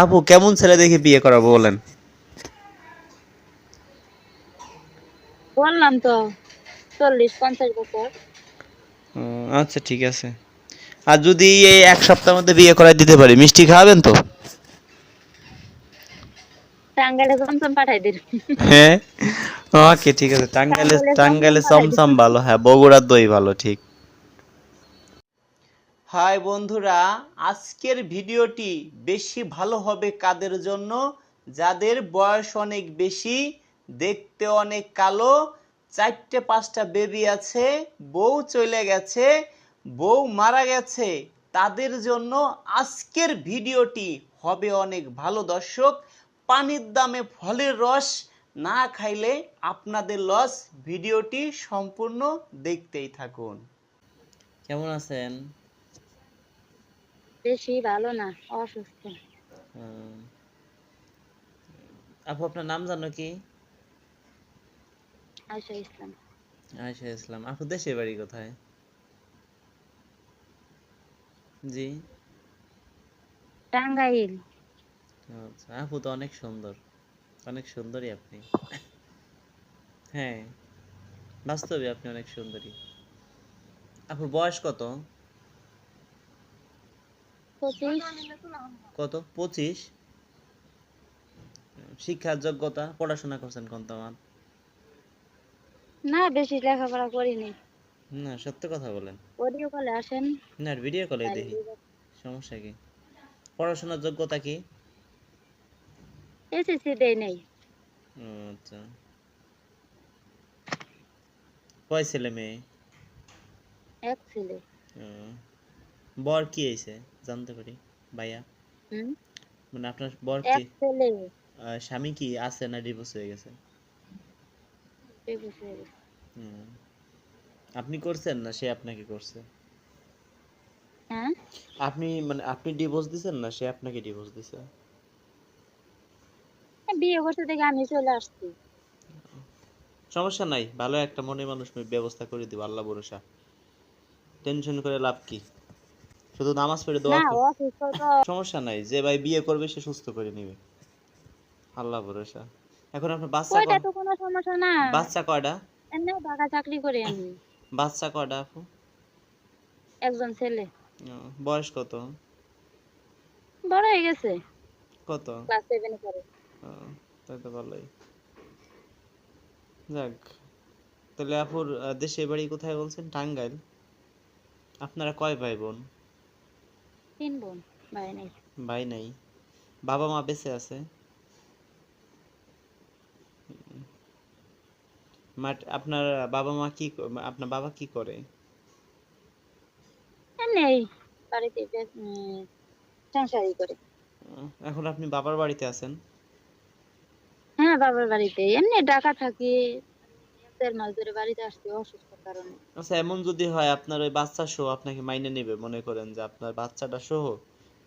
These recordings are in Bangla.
আপু কেমন ছেলে দেখে বিয়ে করাবো বলেন? বললাম তো 40-50 বছর। আচ্ছা ঠিক আছে। আর যদি এই এক সপ্তাহের মধ্যে বিয়ে করাই দিতে পারি, মিষ্টি খাওয়াবেন তো? টাঙ্গাইলে চমচম পাঠাই দিন। হ্যাঁ। ওকে ঠিক আছে, টাঙ্গাইলে টাঙ্গাইলে চমচম টাঙ্গাইলে পাঠাই দিন। চমচম ভালো, হ্যাঁ বগুড়ার দই ভালো, ঠিক। হাই বন্ধুরা, আজকের ভিডিওটি বেশি ভালো হবে কাদের জন্য? যাদের বয়স অনেক বেশি, দেখতে অনেক কালো, 4-5টা বেবি আছে, বউ চলে গেছে, বউ মারা গেছে, তাদের জন্য আজকের ভিডিওটি হবে অনেক ভালো। দর্শক, পানির দামে ফলের রস না খাইলে আপনাদের লস। ভিডিওটি সম্পূর্ণ দেখতেই থাকুন। কেমন আছেন? বেশি ভালো না, অসুস্থ। আপু আপনার নাম জানো কি? আয়শা ইসলাম। আয়েশা ইসলাম। আপু দেশের বাড়ি কোথায়? জি। টাঙ্গাইল। আচ্ছা, আপু তো অনেক সুন্দর, অনেক সুন্দরী আপনি। হ্যাঁ, বাস্তবে আপনি অনেক সুন্দরী। আপুর বয়স কত? 25। কত? 25? শিক্ষার যোগ্যতা, পড়াশোনা করছেন কোন তোমার? না, বেশি লেখাপড়া করিনি। না, সত্য কথা বলেন। অডিও কলে আসেন। না, ভিডিও কলে তাই দেখি। সমস্যা কি? পড়াশোনার যোগ্যতা কি? এসএসসি দেই নাই। আচ্ছা। কয় ছেলে মেয়ে? এক ছেলে। আহ, বর কি হয়েছে জানতে পারি ভাইয়া? হুম। মানে আপনার বর কি? এক ছেলে। স্বামী কি আছে না ডিভোর্স হয়ে গেছে? ডিভোর্স হয়ে গেছে। হুম। আপনি করছেন না সে আপনাকে করছে? হ্যাঁ, আপনি মানে আপনি ডিভোর্স দিছেন না সে আপনাকে ডিভোর্স দিছে? বিয়ে করতে দেখে আমি চলে আসছি। সমস্যা নাই, ভালো একটা মনে মানুষ ব্যবস্থা করে দিব, আল্লাহ ভরসা। টেনশন করে লাভ কি? শুধু নামাজ পড়ে না, দোয়া কর। অসুস্থ তো। সমস্যা নাই, যে ভাই বিয়ে করবে সে সুস্থ করে নিবে, আল্লাহ ভরসা। এখন আপনার বাচ্চা ওইটা তো কোনো সমস্যা না। বাচ্চা কয়টা? এমনি ঢাকা চাকরি করি আমি। বাচ্চা কয়টা আপু? একজন ছেলে। বয়স কত? বড় হয়ে গেছে। কত? ক্লাস 7 পড়ে। তাই তো ভালোই। যাক, তাহলে আপুর দেশের বাড়ি কোথায় বলছেন? টাঙ্গাইল। আপনারা কয় ভাই বোন? 3 বোন, ভাই নাই। ভাই নাই। বাবা মা বেঁচে আছে? আপনার বাবা মা কি আপনার বাবা কি করে? নেই, বাড়িতে সংসারই করে। এখন আপনি বাবার বাড়িতে আছেন? হ্যাঁ, বাবার বাড়িতে। এমনি ঢাকা থাকি। 1-1.5 মাস ধরে বাড়িতে আসছি অসুস্থর কারণে। আচ্ছা, এমন যদি হয় আপনার ওই বাচ্চা সহ আপনাকে মাইনে নেবে, মনে করেন যে আপনার বাচ্চাটা সহ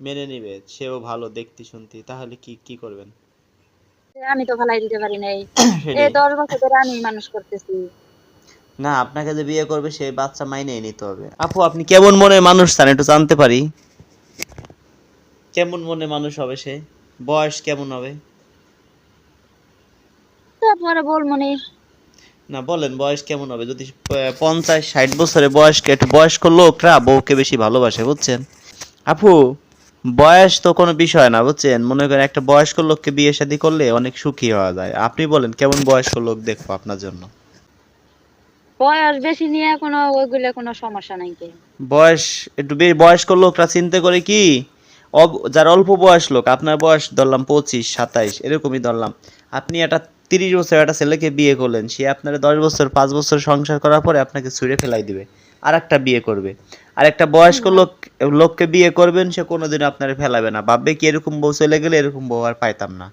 মেনে নেবে, সেও ভালো দেখতে শুনতে, তাহলে কি কি করবেন? আমি তো ফালাই দিতে পারি নাই। এই সেটাই। 10 বছর ধরে আমি মানুষ করতেছি। না, আপনাকে যে বিয়ে করবে সেই বাচ্চা মাইনেই নিতে হবে। আপু আপনি কেমন মনের মানুষ চান একটু জানতে পারি? কেমন মনে মানুষ হবে সে? বয়স কেমন হবে? তারপরে বলমনি। না বলেন, বয়স কেমন হবে? যদি 50-60 বছরের বয়স্ক, একটু বয়স্ক লোকরা বউকে বেশি ভালোবাসে, বুঝছেন? আপু, বয়স তো কোনো বিষয় না, বুঝছেন? মনে করেন একটা বয়স্ক লোককে বিয়ে শাদী করলে অনেক সুখী হওয়া যায়। আপনি বলেন কেমন বয়স্ক লোক দেখবো আপনার জন্য? বয়স বেশি নিয়ে কোনো ওইগুলা কোনো সমস্যা নাই কে। বয়স একটু বয়স্ক লোকরা চিন্তা করে কি, যারা অল্প বয়স লোক, আপনার বয়স ধরলাম 25-27 এরকমই ধরলাম, আপনি একটা 30 বছর একটা ছেলেকে বিয়ে করলেন, সে আপনার 10 বছর 5 বছর সংসার করার পরে আপনাকে ছুঁড়ে ফেলাই দিবে, আর একটা বিয়ে করবে। আর একটা বয়স্ক লোককে বিয়ে করবেন, সে কোনোদিন আপনার ফেলাবে না, ভাববে কি এরকম বউ চলে গেলে এরকম বউ আর পাইতাম না।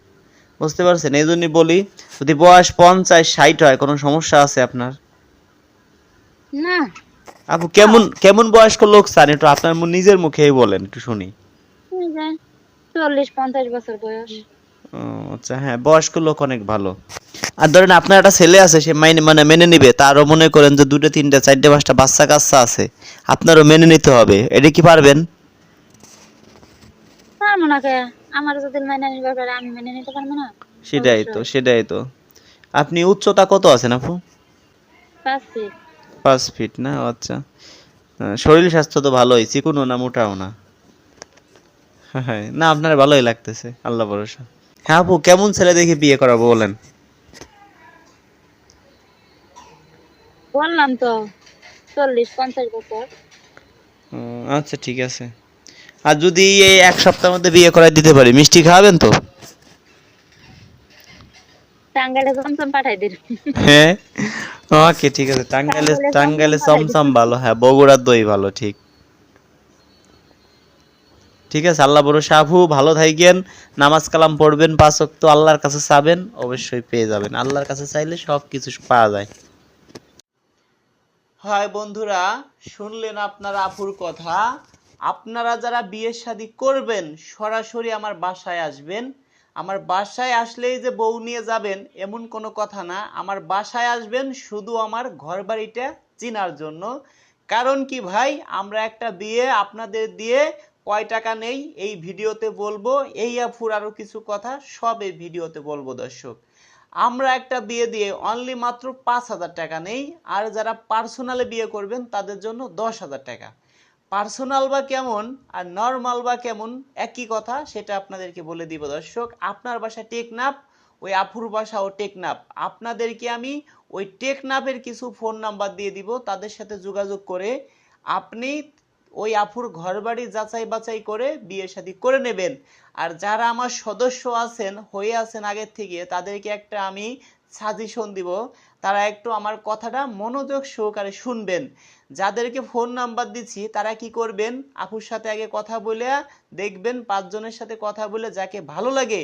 বুঝতে পারছেন? এই জন্যই বলি, যদি বয়স 50-60 হয় কোনো সমস্যা আছে আপনার? না। আপু কেমন কেমন বয়স্ক লোক চান একটু আপনার নিজের মুখেই বলেন, একটু শুনি। এই যে 40-50 বছর বয়স। ও আচ্ছা, হ্যাঁ বয়স্ক লোক অনেক ভালো। আর ধরেন আপনার একটা ছেলে আছে, সে মানে মেনে নিবে, তারও মনে করেন যে 2-3-4-5টা বাচ্চা কাচ্চা আছে, আপনারও মেনে নিতে হবে, এটা কি পারবেন? পারবো না কে। আমার যদি মেনে নিতে পারে আমি মেনে নিতে পারবো না? সেটাই অবশ্যই। সেটাই তো। আপনি উচ্চতা কত আছেন আপু? 5 ফিট। 5 ফিট না? আচ্ছা। শরীর স্বাস্থ্য তো ভালোই, চিকনও না মোটাও না। হ্যাঁ না, আপনার ভালোই লাগতেছে, আল্লাহ ভরসা। হ্যাঁ আপু, কেমন ছেলে দেখে বিয়ে করাবো বলেন? বললাম তো 40-50 বছর। আচ্ছা ঠিক আছে। আর যদি এই 1 সপ্তাহের মধ্যে বিয়ে করাই দিতে পারি, মিষ্টি খাওয়াবেন তো? টাঙ্গাইলে চমচম পাঠাই দিন। হ্যাঁ। ওকে ঠিক আছে, টাঙ্গাইলে টাঙ্গাইলে চমচম টাঙ্গাইলে পাঠাই দিন। চমচম ভালো, হ্যাঁ বগুড়ার দই ভালো, ঠিক। ঠিক আছে, আল্লাহ ভরসা আপু, ভালো থাকেন। নামাজ কালাম পড়বেন, 5 ওয়াক্ত আল্লাহর কাছে চাবেন, অবশ্যই পেয়ে যাবেন। আল্লাহর কাছে চাইলে সব কিছু পাওয়া যায়। হয় বন্ধুরা, শুনলেন আপনারা আপুর কথা। আপনারা যারা বিয়ে শাদী করবেন সরাসরি আমার বাসায় আসবেন। আমার বাসায় আসলেই যে বউ নিয়ে যাবেন এমন কোনো কথা না। আমার বাসায় আসবেন শুধু আমার ঘর বাড়িটা চেনার জন্য। কারণ কি ভাই, আমরা একটা বিয়ে আপনাদের দিয়ে কয় টাকা নেই এই ভিডিওতে বলবো। এই আফুর আরো কিছু কথা সব এই ভিডিওতে বলবো দর্শক। আমরা একটা বিয়ে দিয়ে অনলি মাত্র 5,000 টাকা নেই। আর যারা পার্সোনালে বিয়ে করবেন তাদের জন্য 10,000 টাকা। পার্সোনাল বা কেমন আর নর্মাল বা কেমন একই কথা, সেটা আপনাদেরকে বলে দিব দর্শক। আপনার বাসা টেকনাফ, ওই আফুর বাসাও টেকনাফ। আপনাদেরকে আমি ওই টেকনাফের কিছু ফোন নাম্বার দিয়ে দিব, তাদের সাথে যোগাযোগ করে আপনি ওই আফুর ঘরবাড়ি যাচাই বাছাই করে বিয়ে শাদী করে নেবেন। আর যারা আমার সদস্য আছেন, হয়ে আছেন আগের থেকে, তাদেরকে একটা আমি সাজেশন দিব। তারা একটু আমার কথাটা মনোযোগ সহকারে শুনবেন। যাদেরকে ফোন নাম্বার দিচ্ছি তারা কি করবেন, আপুর সাথে আগে কথা বলে দেখবেন, 5 জনের সাথে কথা বলে যাকে ভালো লাগে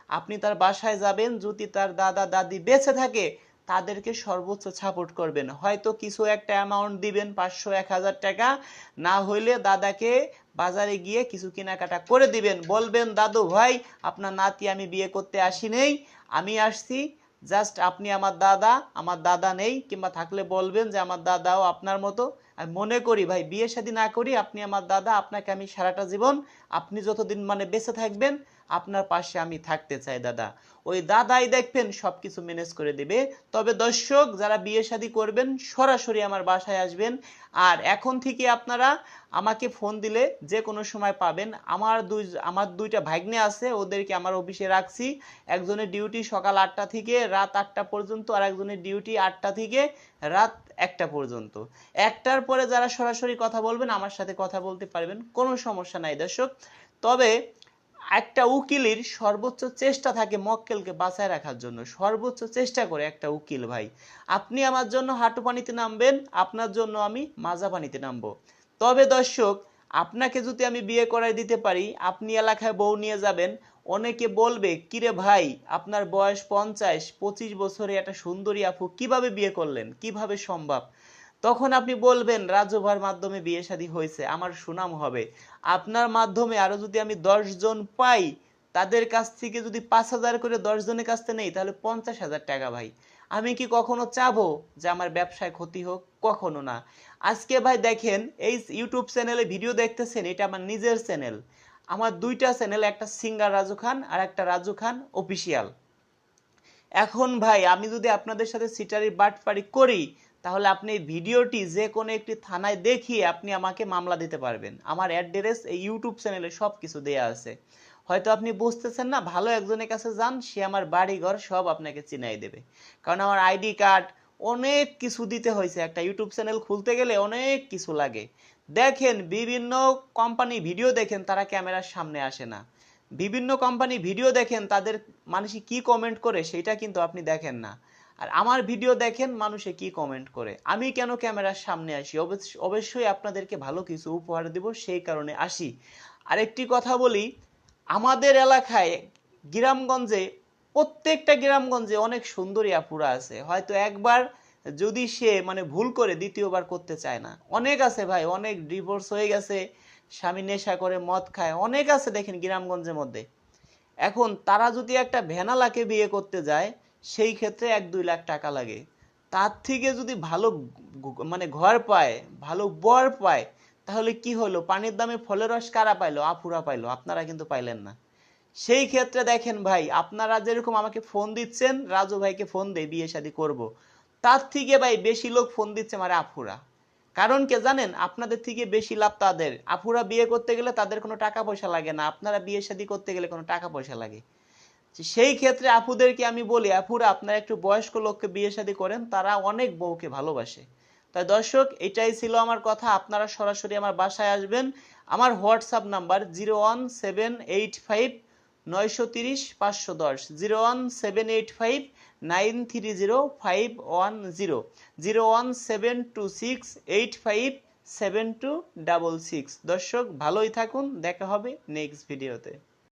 আপনি তার বাসায় যাবেন। যদি তার দাদা দাদি বেঁচে থাকে তাদেরকে সর্বোচ্চ সাপোর্ট করবেন। হয়তো কিছু একটা অ্যামাউন্ট দিবেন, 500-1,000 টাকা। না হইলে দাদাকে বাজারে গিয়ে কিছু কেনাকাটা করে দিবেন। বলবেন, দাদু ভাই আপনার নাতি আমি বিয়ে করতে আসি নেই, আমি আসছি জাস্ট আপনি আমার দাদা, আমার দাদা নেই, কিংবা থাকলে বলবেন যে আমার দাদাও আপনার মতো। আমি মনে করি ভাই, বিয়ে শাদী না করি আপনি আমার দাদা, আপনাকে আমি সারাটা জীবন, আপনি যতদিন মানে বেঁচে থাকবেন আপনার পাশে আমি থাকতে চাই দাদা। ওই দাদাই দেখবেন সবকিছু ম্যানেজ করে দিবে। তবে দর্শক, যারা বিয়ে শাদী করবেন সরাসরি আমার বাসায় আসবেন। আর এখন থেকে আপনারা আমাকে ফোন দিলে যে কোনো সময় পাবেন। আমার দুইটা ভাগ্নে আছে, ওদেরকে আমার অফিসে রাখছি। একজনের ডিউটি সকাল 8টা থেকে রাত 8টা পর্যন্ত, আর একজনের ডিউটি 8টা থেকে রাত 1টা পর্যন্ত। 1টার পরে যারা সরাসরি কথা বলবেন আমার সাথে কথা বলতে পারবেন, কোনো সমস্যা নাই দর্শক। তবে একটা উকিলের সর্বোচ্চ চেষ্টা থাকে মক্কেলকে বাঁচায় রাখার জন্য, সর্বোচ্চ চেষ্টা করে একটা উকিল ভাই। আপনি আমার জন্য হাঁটু পানিতে নামবেন, আপনার জন্য আমি মাজা পানিতে নামবো। তবে দর্শক, আপনাকে যদি আমি বিয়ে করাই দিতে পারি, আপনি এলাকায় বউ নিয়ে যাবেন, অনেকে বলবে কিরে ভাই আপনার বয়স 50-25 বছরে একটা সুন্দরী আপু কিভাবে বিয়ে করলেন, কিভাবে সম্ভব? তখন আপনি বলবেন রাজু ভাইয়ের মাধ্যমে বিয়ে শাদী হয়েছে, আমার সুনাম হবে। আপনার মাধ্যমে আরো যদি আমি 10 জন পাই, তাদের কাছ থেকে যদি 5,000 করে 10 জনের কাছ থেকে নেই, তাহলে 50,000 টাকা ভাই। আমি কি কখনো চাবো যে আমার ব্যবসায় ক্ষতি হোক? কখনো না। আজকে ভাই দেখেন, এই ইউটিউব চ্যানেলে ভিডিও দেখতেছেন, এটা আমার নিজের চ্যানেল। আমার দুইটা চ্যানেল, একটা সিঙ্গার রাজু খান আর একটা রাজু খান অফিসিয়াল। এখন ভাই আমি যদি আপনাদের সাথে সিটারি বাটপারি করি, তাহলে আপনি এই ভিডিওটি যে কোনো একটি থানায় দেখিয়ে আপনি আমাকে মামলা দিতে পারবেন। আমার অ্যাড্রেস এই ইউটিউব চ্যানেলে সব কিছু দেয়া আছে। হয়তো আপনি বুঝতেছেন না, ভালো একজনের কাছে যান, সে আমার বাড়ি ঘর সব আপনাকে চিনাই দেবে। কারণ আমার আইডি কার্ড, অনেক কিছু দিতে হয়েছে। একটা ইউটিউব চ্যানেল খুলতে গেলে অনেক কিছু লাগে। দেখেন বিভিন্ন কোম্পানি ভিডিও দেখেন, তারা ক্যামেরার সামনে আসে না। বিভিন্ন কোম্পানি ভিডিও দেখেন, তাদের মানুষে কি কমেন্ট করে সেটা কিন্তু আপনি দেখেন না। আর আমার ভিডিও দেখেন মানুষে কি কমেন্ট করে। আমি কেন ক্যামেরার সামনে আসি? অবশ্যই আপনাদেরকে ভালো কিছু উপহার দেব, সেই কারণে আসি। আরেকটি কথা বলি, আমাদের এলাকায় গ্রামগঞ্জে, প্রত্যেকটা গ্রামগঞ্জে অনেক সুন্দরী আপুরা আছে। হয়তো একবার যদি সে মানে ভুল করে দ্বিতীয়বার করতে চায় না। অনেক আছে ভাই, অনেক ডিভোর্স হয়ে গেছে, স্বামী নেশা করে মদ খায়, অনেক আছে দেখেন গ্রামগঞ্জের মধ্যে। এখন তারা যদি একটা ভ্যানালাকে বিয়ে করতে যায়, সেই ক্ষেত্রে 1-2 লাখ টাকা লাগে। তার থেকে যদি ভালো মানে ঘর পায়, ভালো বর পায়, তাহলে কি হলো? পানির দামে ফলের রস কারা পাইলো? আপুরা পাইলো, আপনারা কিন্তু পাইলেন না। সেই ক্ষেত্রে দেখেন ভাই, আপনারা যেরকম আমাকে ফোন দিচ্ছেন, রাজু ভাইকে ফোন দেই বিয়ে শাদী করব, তার থেকে ভাই বেশি লোক ফোন দিচ্ছে আমার আফুরা। কারণ কে জানেন, আপনাদের থেকে বেশি লাভ তাদের। আফুরা বিয়ে করতে গেলে তাদের কোনো টাকা পয়সা লাগে না, আপনারা বিয়ে শাদী করতে গেলে কোনো টাকা পয়সা লাগে। সেই ক্ষেত্রে আপুদেরকে আমি বলি, আপুরা আপনারা একটু বয়স্ক লোককে বিয়ে শাদী করেন, তারা অনেক বউকে ভালোবাসে। তাই দর্শক, এটাই ছিল আমার কথা। আপনারা সরাসরি আমার বাসায় আসবেন। আমার হোয়াটসঅ্যাপ নাম্বার 01785 930 510, 01785 930 510, 01726857266। দর্শক ভালোই থাকুন, দেখা হবে নেক্সট ভিডিওতে।